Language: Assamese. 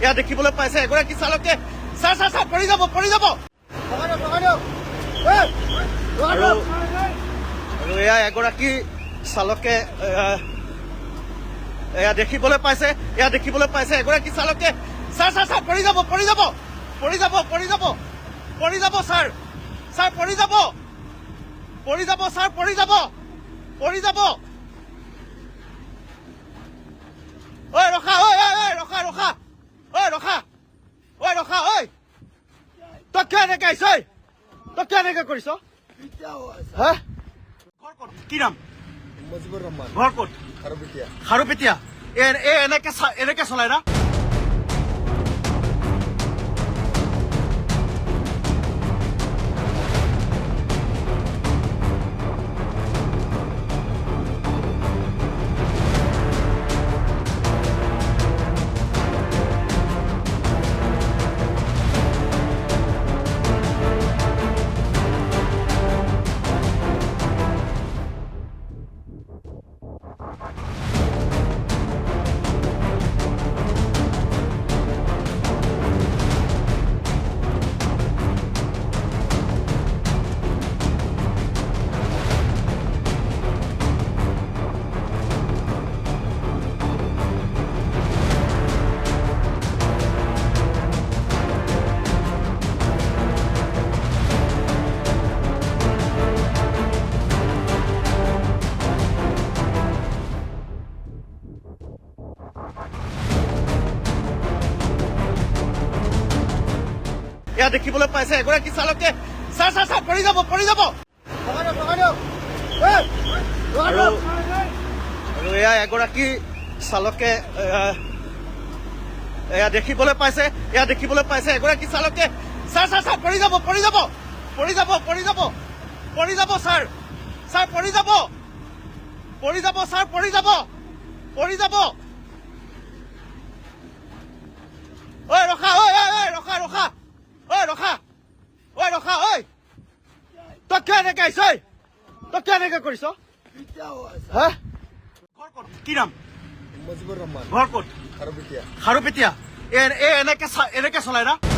এয়া দেখিবলৈ পাইছে এগৰাকী চালকে ছাৰ ছাৰ ছাৰ পৰি যাব আৰু এয়া এগৰাকী চালকে এয়া দেখিবলৈ পাইছে এগৰাকী চালকে ছাৰ ছাৰ ছাৰ পৰি যাব ছাৰ ছাৰ পৰি যাব ছাৰ পৰি যাব ঐ ৰখা ঐ তই কিয় এনেকে আহিছ তই কিয় এনেকে কৰিছ হা ঘৰ ক'ত কি নাম মুজিবুৰ ৰহমান ঘৰ ক'ত খাৰুপিটিয়া খাৰুপেটীয়া এনেকে চলাই না এয়া দেখিবলৈ পাইছে এগৰাকী চালকে ছাৰ ছাৰ ছাৰ পৰি যাব আৰু এয়া এগৰাকী চালকে এয়া দেখিবলৈ পাইছে এগৰাকী চালকে ছাৰ ছাৰ ছাৰ পৰি যাব ছাৰ ছাৰ পৰি যাব ছাৰ পৰি যাব ঐ ৰখা ঐ তই কিয় এনেকে আহিছ তই কিয় এনেকে কৰিছ হা ঘৰ ক'ত কি নাম মুজিবুৰ ৰহমান ঘৰ ক'ত খাৰুপিটিয়া খাৰুপেটীয়া এনেকে চলাই না